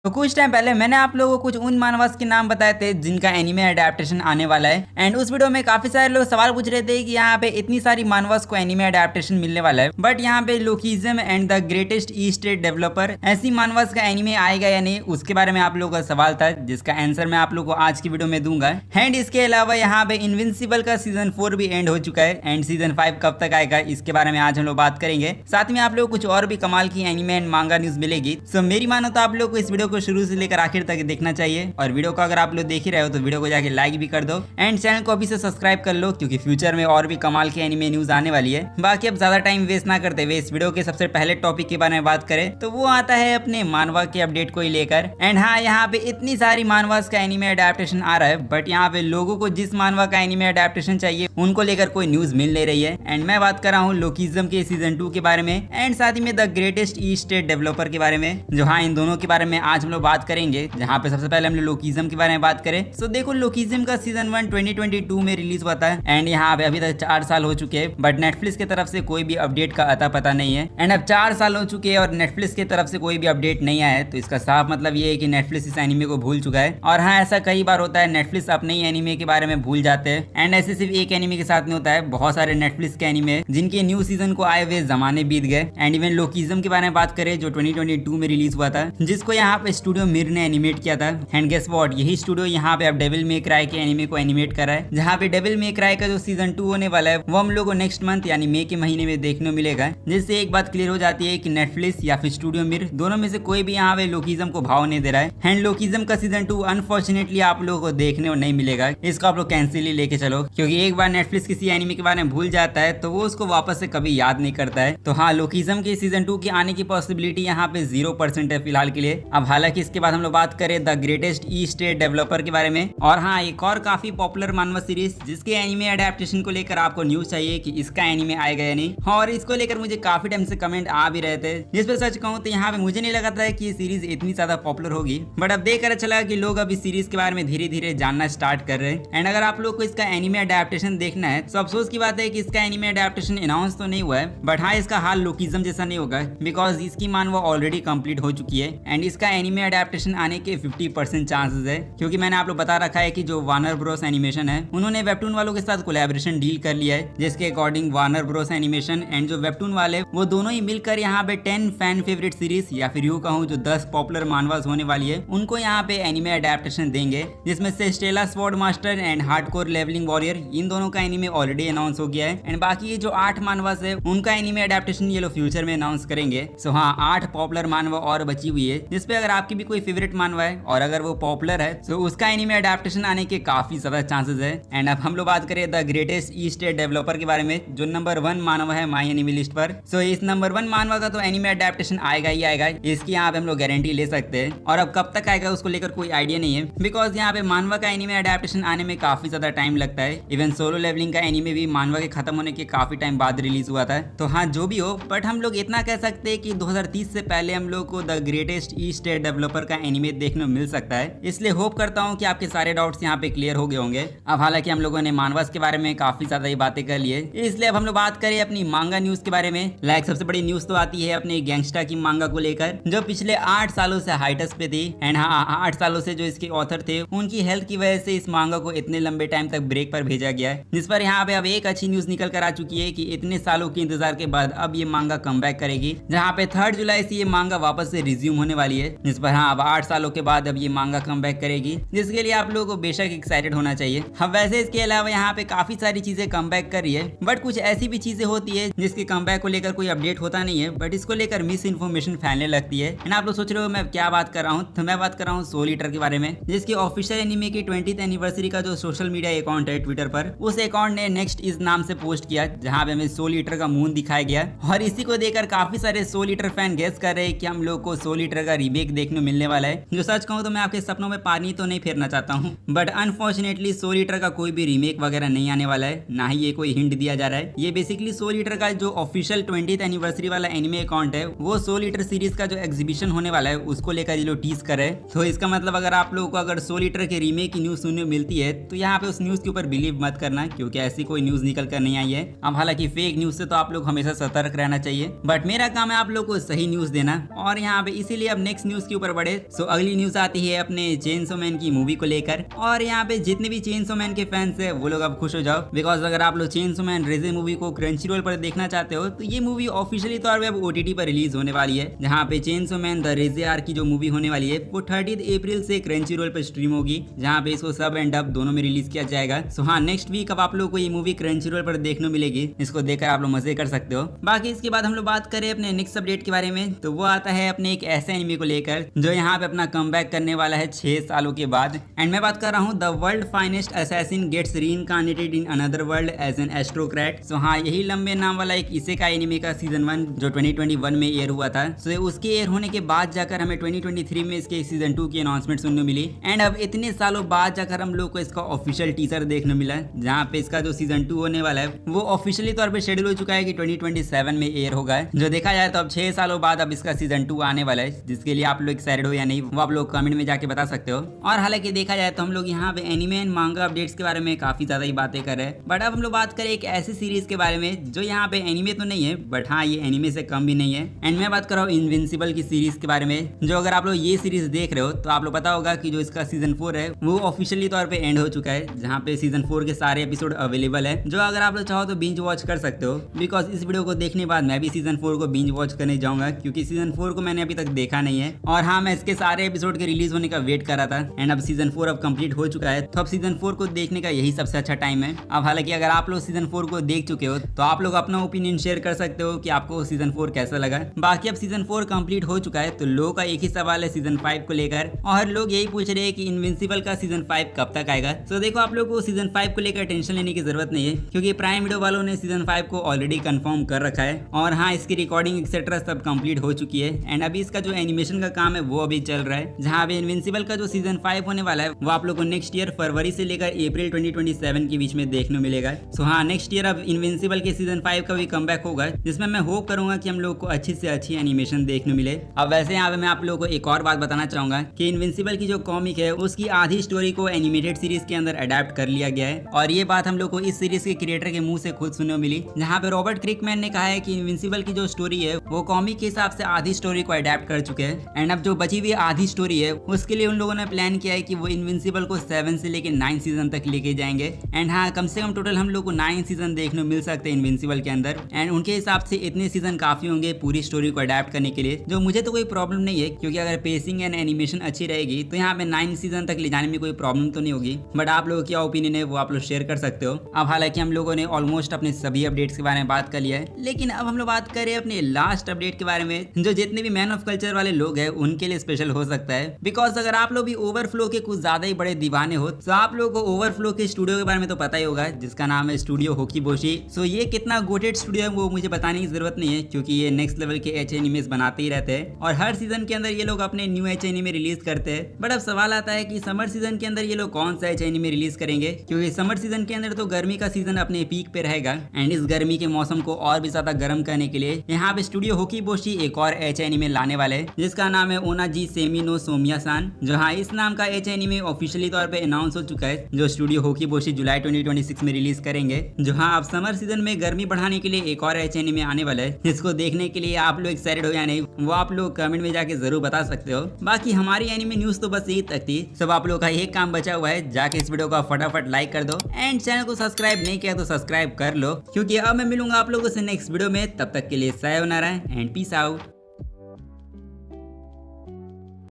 तो कुछ टाइम पहले मैंने आप लोगों को कुछ उन मानवास के नाम बताए थे जिनका एनीमे अडेप्टेशन आने वाला है। एंड उस वीडियो में काफी सारे लोग सवाल पूछ रहे थे कि यहाँ पे इतनी सारी मानवास को एनीमे अडेप्टेशन मिलने वाला है, बट यहाँ पे लोकिज्म and the greatest east developer ऐसी मानवास का एनीमे आएगा या नहीं, उसके बारे में आप लोगों का सवाल था, जिसका आंसर मैं आप लोगों को आज की वीडियो में दूंगा। एंड इसके अलावा यहाँ पे इनविंसिबल का सीजन 4 भी एंड हो चुका है एंड सीजन 5 कब तक आएगा इसके बारे में आज हम लोग बात करेंगे। साथ में आप लोग कुछ और भी कमाल की एनीमे एंड मांगा न्यूज मिलेगी। सो मेरी मानो तो आप लोग को इस वीडियो को शुरू से लेकर आखिर तक देखना चाहिए, और वीडियो को अगर आप लोग देख ही रहे हो तो वीडियो को जाके लाइक भी कर दो एंड चैनल को अभी से सब्सक्राइब कर लो, क्योंकि फ्यूचर में और भी कमाल की एनीमे न्यूज आने वाली है। बाकी अब ज्यादा टाइम वेस्ट ना करते हुए इस वीडियो के सबसे पहले टॉपिक के बारे में बात करें तो वो आता है अपने मानवा के अपडेट को ही लेकर। एंड हाँ, यहाँ पे इतनी सारी मानवास का एनीमे अडेप्टेशन आ रहा है, बट यहाँ पे लोगों को जिस मानवा का एनीमे अडेप्टेशन चाहिए उनको लेकर कोई न्यूज मिल नहीं रही है। एंड मैं बात कर रहा हूँ लोकिज्म के सीजन 2 के बारे में एंड साथ ही में द ग्रेटेस्ट ईस्ट डेवलपर के बारे में, जो हाँ इन दोनों के बारे में आज हम लोग बात करेंगे। जहाँ पे सबसे पहले हम लोकिज्म के बारे में बात करें तो देखो लोकिज्म का सीजन 1 2022 में रिलीज हुआ था एंड यहाँ पे अभी तक 4 साल हो चुके हैं, बट नेटफ्लिक्स की तरफ से कोई भी अपडेट का अता पता नहीं है। एंड अब 4 साल हो चुके हैं और नेटफ्लिक्स की तरफ से कोई भी अपडेट नहीं आया है, तो इसका साफ मतलब ये है कि नेटफ्लिक्स इस एनीमे को भूल चुका है। और हाँ, ऐसा कई बार होता है, नेटफ्लिक्स अपने ही एनीमे के बारे में भूल जाते हैं। एंड ऐसे सिर्फ एक एनीमे के साथ नहीं होता है, बहुत सारे नेटफ्लिक्स के एनीमे जिनके न्यू सीजन को आए हुए जमाने बीत गए। एंड इवन लोकिज्म के बारे में बात करें जो 2022 में रिलीज हुआ था, जिसको यहाँ पे स्टूडियो मिर ने एनिमेट किया था। एंड गेस व्हाट, यही स्टूडियो यहाँ पे अब डेविल मे क्राई के एनीमे को एनिमेट कर रहा है, जहाँ पे डेविल मे क्राई का जो सीजन 2 होने वाला है वो हम लोग को नेक्स्ट मंथ यानी मई के महीने में देखने को मिलेगा। जिससे एक बात क्लियर हो जाती है कि नेटफ्लिक्स या फिर स्टूडियो मिर दोनों में से कोई भी यहाँ पे लोकिज्म को भाव नहीं दे रहा है। एंड लोकिज्म का सीजन 2 अनफॉर्चुनेटली आप लोगों को देखने को नहीं मिलेगा, इसको आप लोग कैंसिल ही लेके चलो, क्योंकि एक बार नेटफ्लिक्स किसी एनीमे के बारे में भूल जाता है तो वो उसको वापस से कभी याद नहीं करता है। तो हाँ, लोकिज्म के सीजन 2 के आने की पॉसिबिलिटी यहाँ पे 0% है फिलहाल के लिए। अब हालांकि इसके बाद हम लोग बात करें द ग्रेटेस्ट ईस्ट डेवलपर के बारे में, और हाँ एक और काफी पॉपुलर मानवा सीरीज जिसके एनीमे अडेप्टेशन को लेकर आपको न्यूज चाहिए कि इसका एनीमे आएगा या नहीं, और इसको लेकर मुझे काफी टाइम से कमेंट आ भी रहे थे, जिस पर सच कहूँ तो यहाँ पे मुझे नहीं लगा था कि ये सीरीज इतनी ज्यादा पॉपुलर होगी, बट अब देख कर चला कि लोग अब इस सीरीज के बारे में धीरे धीरे जानना स्टार्ट कर रहे हैं। एंड अगर आप लोग को इसका एनीमे अडेप्टेशन देखना है तो अफसोस की बात है कि इसका एनीमे अडेप्टेशन अनाउंस तो नहीं हुआ है, बट हाँ इसका हाल लोकिज्म जैसा नहीं होगा, बिकॉज इसकी मानवा ऑलरेडी कंप्लीट हो चुकी है। एंड इसका एनीमे अडेप्टेशन आने के 50% चांसेस है, क्योंकि मैंने आप लोग बता रखा है कि जो वार्नर ब्रोस एनिमेशन है उन्होंने वेबटून वालों के साथ कोलैबोरेशन डील कर लिया है, जिसके according Warner Bros animation and जो वेबटून वाले वो दोनों ही मिलकर यहाँ पे 10 फैन फेवरेट सीरीज या फिर यूं कहूँ जो 10 पॉपुलर मानवास होने वाली है उनको यहाँ पे एनिमे अडेप्टेशन देंगे, जिसमें से Stella sword master and hardcore levelling warrior इन दोनों का एनिमे ऑलरेडी अनाउंस हो गया है। एंड बाकी ये जो 8 मानवास है उनका एनिमे अडेप्टेशन ये लोग फ्यूचर में अनाउंस करेंगे। सो हाँ, 8 पॉपुलर मानवा और बची हुई है, जिसपे अगर आपकी भी कोई फेवरेट मानवा है और अगर वो पॉपुलर है तो उसका एनीमे अडेप्टेशन आने के काफी ज्यादा चांसेस है। एंड अब हम लोग बात करें द ग्रेटेस्ट ईस्ट डेवलपर के बारे में, जो नंबर 1 मानवा है माई एनिमे लिस्ट पर। सो इस नंबर 1 मानवा का तो एनीमे अडेप्टेशन आएगा ही आएगा, इसकी यहाँ पे हम लोग गारंटी ले सकते हैं। और अब कब तक आएगा उसको लेकर कोई आइडिया नहीं है, बिकॉज यहाँ पे मानवा का एनीमे अडेप्टेशन आने में काफी ज्यादा टाइम लगता है। इवन सोलो लेवलिंग का एनीमे भी मानवा के खत्म होने के काफी टाइम बाद रिलीज हुआ था। तो हाँ जो भी हो, बट हम लोग इतना कह सकते हैं कि 2030 से पहले हम लोग को द ग्रेटेस्ट ईस्ट डेवलपर का एनीमे देखने को मिल सकता है। इसलिए होप करता हूँ कि आपके सारे डाउट्स यहाँ पे क्लियर हो गए होंगे। अब हालांकि हम लोगों ने मानवास के बारे में काफी ज्यादा ही बातें कर ली है, इसलिए अब हम लोग बात करें अपनी मांगा न्यूज के बारे में। लाइक सबसे बड़ी न्यूज तो आती है अपने गैंगस्टा की मांगा को लेकर, जो पिछले 8 सालों से हाइटस पे थी। एंड हाँ 8 सालों से जो इसके ऑथर थे उनकी हेल्थ की वजह से इस मांगा को इतने लंबे टाइम तक ब्रेक पर भेजा गया है, जिस पर यहाँ पे अब एक अच्छी न्यूज निकल कर आ चुकी है कि इतने सालों के इंतजार के बाद अब ये मांगा कमबैक करेगी, जहाँ पे 3 जुलाई से ये मांगा वापस से रिज्यूम होने वाली है, जिस पर हाँ अब 8 सालों के बाद अब ये मांगा कमबैक करेगी, जिसके लिए आप लोगों को बेशक एक्साइटेड होना चाहिए। अब वैसे इसके अलावा यहाँ पे काफी सारी चीजें कमबैक कर रही है, बट कुछ ऐसी भी चीजें होती है जिसके कमबैक को लेकर कोई अपडेट होता नहीं है, बट इसको लेकर मिस इन्फॉर्मेशन फैलने लगती है। आप लोग सोच रहे हो मैं क्या बात कर रहा हूँ, तो मैं बात कर रहा हूँ सोल ईटर के बारे में, जिसकी ऑफिशियल एनीमे की 20th एनिवर्सरी का जो सोशल मीडिया अकाउंट है ट्विटर पर, उस अकाउंट ने नेक्स्ट इज नाम से पोस्ट किया, जहाँ पे हमें सोल ईटर का मून दिखाया गया। और इसी को देखकर काफी सारे सोल ईटर फैन गेस कर रहे हैं कि हम लोग को सोल ईटर का रीमेक देखने मिलने वाला है। जो सच कहूँ तो मैं आपके सपनों में पानी तो नहीं फेरना चाहता हूँ, बट अनफॉर्चुनेटली सोल ईटर का कोई भी रीमेक वगैरह नहीं आने वाला है, ना ही ये कोई हिंट दिया जा रहा है। ये बेसिकली सोल ईटर का जो ऑफिशियल 20th एनिवर्सरी वाला एनिमे अकाउंट है, वो सोल ईटर सीरीज का जो एग्जीबिशन होने वाला है उसको लेकर ये लोग टीज कर रहे हैं। तो इसका मतलब अगर आप लोगों को अगर सोल ईटर के रीमेक की न्यूज सुनने मिलती है तो यहाँ पे उस न्यूज के ऊपर बिलीव मत करना, क्योंकि ऐसी कोई न्यूज निकल कर नहीं आई है। अब हालांकि फेक न्यूज से तो आप लोग हमेशा सतर्क रहना चाहिए, बट मेरा काम है आप लोग को सही न्यूज देना। और यहाँ पे इसीलिए अब नेक्स्ट न्यूज के ऊपर बढ़े। सो अगली न्यूज आती है अपने चेनसो मैन की मूवी को लेकर, और यहाँ पे जितने भी चेनसो मैन के फैंस है वो लोग अब खुश हो जाओ, बिकॉज अगर आप लोग चेनसो मैन रेजे मूवी को क्रंचीरोल पर देखना चाहते हो तो ये मूवी ऑफिशियली तौर पे अब ओटीटी पर रिलीज होने वाली है, जहाँ पे चेनसो मैन द रेजे आर्क की जो मूवी होने वाली है वो 30 अप्रैल से क्रंचीरोल पर स्ट्रीम होगी, जहाँ पे इसको सब एंड डब दोनों में रिलीज किया जाएगा। सो हाँ, नेक्स्ट वीक अब आप लोग को ये मूवी क्रंचीरोल पर देखने मिलेगी, इसको देखकर आप लोग मजे कर सकते हो। बाकी इसके बाद हम लोग बात करें अपने नेक्स्ट अपडेट के बारे में, तो वो आता है अपने एक ऐसे एनिमे को लेकर जो यहाँ पे अपना कमबैक करने वाला है 6 सालों के बाद। एंड मैं बात कर रहा हूँ the world finest assassin gets reincarnated in another world as an aristocrat. So हाँ, यही लंबे नाम वाला एक इसेकाई एनिमे का सीजन 1 जो 2021 में एयर हुआ था। सो उसके एयर होने के बाद जाकर हमें 2023 में इसके सीजन 2 की अनाउंसमेंट सुनने मिली, एंड अब इतने सालों बाद जाकर हम लोग को इसका ऑफिशियल टीजर देखने मिला, जहाँ पे इसका जो सीजन 2 होने वाला है वो ऑफिशियली तौर पे शेड्यूल हो चुका है कि 2027 में एयर होगा। जो देखा जाए तो अब 6 सालों बाद अब इसका सीजन 2 आने वाला है, जिसके लिए आप लोग एक्साइटेड हो या नहीं वो आप लोग कमेंट में जाके बता सकते हो। और हालांकि देखा जाए तो हम लोग यहाँ पे एनिमे एंड मांगा अपडेट्स के बारे में काफी ज्यादा ही बातें कर रहे हैं, बट अब हम लोग बात करें एक ऐसी सीरीज के बारे में जो यहाँ पे एनिमे तो नहीं है, बट हाँ ये एनिमे से कम भी नहीं है। एंड मैं बात कर रहा हूँ इनविंसिबल की सीरीज के बारे में, जो अगर आप लोग ये सीरीज देख रहे हो तो आप लोग पता होगा कि जो इसका सीजन 4 है वो ऑफिशियली तौर पे एंड हो चुका है, जहाँ पे सीजन 4 के सारे एपिसोड अवेलेबल है, जो अगर आप लोग चाहो तो बिंज वॉच कर सकते हो। बिकॉज इस वीडियो को देखने बाद मैं भी सीजन 4 को बिंज वॉच करने जाऊंगा, क्योंकि सीजन 4 को मैंने अभी तक देखा नहीं है। और हाँ, मैं इसके सारे एपिसोड के रिलीज होने का वेट कर रहा था, एंड अब सीजन 4 अब कंप्लीट हो चुका है, तो अब सीजन 4 को देखने का यही सबसे अच्छा टाइम है। अब हालांकि अगर आप लोग सीजन 4 को देख चुके हो तो आप लोग अपना ओपिनियन शेयर कर सकते हो कि आपको सीजन 4 कैसा लगा। बाकी अब सीजन 4 कंप्लीट हो चुका है, तो लोगों का एक ही सवाल है सीजन 5 को लेकर, और लोग यही पूछ रहे हैं कि इनविंसिबल का सीजन 5 कब तक आएगा। तो देखो, आप लोग को सीजन 5 को लेकर टेंशन लेने की जरूरत नहीं है, क्योंकि प्राइम वीडियो वालों ने सीजन 5 को ऑलरेडी कंफर्म कर रखा है, और हाँ इसकी रिकॉर्डिंग एक्सेट्रा सब कंप्लीट हो चुकी है, एंड अभी इसका जो एनिमेशन का काम है वो अभी चल रहा है, जहाँ अभी इनविंसिबल का जो सीजन 5 होने वाला है वो आप लोग को नेक्स्ट ईयर फरवरी से लेकर अप्रैल 2027 के बीच में देखने मिलेगा। सो हाँ, नेक्स्ट ईयर अब इनविंसिबल के सीजन 5 का भी कमबैक होगा, जिसमें मैं होप करूंगा कि हम लोग को अच्छी से अच्छी एनिमेशन देखने मिले। अब वैसे यहाँ पे मैं आप लोगों को एक और बात बताना चाहूंगा कि इनविंसिबल की जो कॉमिक है उसकी आधी स्टोरी को एनिमेटेड सीरीज के अंदर अडेप्ट कर लिया गया है, और ये बात हम लोग को इस सीरीज के क्रिएटर के मुंह से खुद सुनने मिली, जहाँ पे रॉबर्ट क्रिकमैन ने कहा है कि इनविंसिबल की जो स्टोरी है वो कॉमिक के हिसाब से आधी स्टोरी को अडेप्ट कर चुके हैं, एंड अब जो बची हुई आधी स्टोरी है उसके लिए उन लोगों ने प्लान किया है कि वो इनविंसिबल को 7 से लेकर 9 सीजन तक लेके जाएंगे। एंड हाँ, कम से कम टोटल हम लोग को 9 सीजन देखने मिल सकते हैं इनविंसिबल के अंदर, एंड उनके हिसाब से इतने सीजन काफी होंगे पूरी स्टोरी को अडेप्ट करने के लिए, जो मुझे तो कोई प्रॉब्लम नहीं है, क्योंकि अगर पेसिंग एंड एनिमेशन अच्छी रहेगी तो यहाँ पे 9 सीजन तक ले जाने में कोई प्रॉब्लम तो नहीं होगी। बट आप लोगों की क्या ओपिनियन है वो आप लोग शेयर कर सकते हो। अब हालांकि हम लोगों ने ऑलमोस्ट अपने सभी अपडेट्स के बारे में बात कर लिया है, लेकिन अब हम लोग बात करें अपने लास्ट अपडेट के बारे में, जो जितने भी मैन ऑफ कल्चर वाले लोग हैं उनके लिए स्पेशल हो सकता है। बिकॉज अगर आप लोग भी ओवरफ्लो के कुछ ज्यादा ही बड़े दीवाने हो तो आप लोगों को ओवरफ्लो के स्टूडियो के बारे में तो पता ही होगा, जिसका नाम है स्टूडियो होकीबोशी। सो ये कितना गोटेड स्टूडियो है वो मुझे बताने की जरूरत नहीं है, क्योंकि ये नेक्स्ट लेवल के एच एनिमेस बनाते ही रहते हैं, और हर सीजन के अंदर ये लोग अपने न्यू एच एनिमे रिलीज करते हैं। बट अब सवाल आता है कि समर सीजन के अंदर ये लोग कौन सा एच एनिमे रिलीज करेंगे, क्योंकि समर सीजन के अंदर तो गर्मी का सीजन अपने पीक पे रहेगा, एंड इस गर्मी के मौसम को और भी ज्यादा गर्म करने के लिए यहाँ पे स्टूडियो होकीबोशी एक और एच एनिमे लाने वाले हैं, जिसका नाम है ओनाजी सेमी नो सोमिया-सान। जो हाँ, इस नाम का एच एनिमे ऑफिशियली तौर पे अनाउंस हो चुका है, जो स्टूडियो होकीबोशी जुलाई 2026 में रिलीज करेंगे। जो हाँ, अब समर सीजन में गर्मी बढ़ाने के लिए एक और एच एनिमे आने वाला है, जिसको देखने के लिए आप लोग एक्साइटेड हो या नहीं वो आप लोग कमेंट में जाके जरूर बता सकते हो। बाकी हमारी एनिमे न्यूज तो बस यही तक थी। सब आप लोग का एक काम बचा हुआ है, जाके इस वीडियो को फटाफट लाइक कर दो, एंड चैनल को सब्सक्राइब नहीं किया तो सब्सक्राइब कर लो, क्योंकि अब मैं मिलूंगा आप लोगों से नेक्स्ट वीडियो में। तब तक के लिए सायोनारा एंड पीस आउट।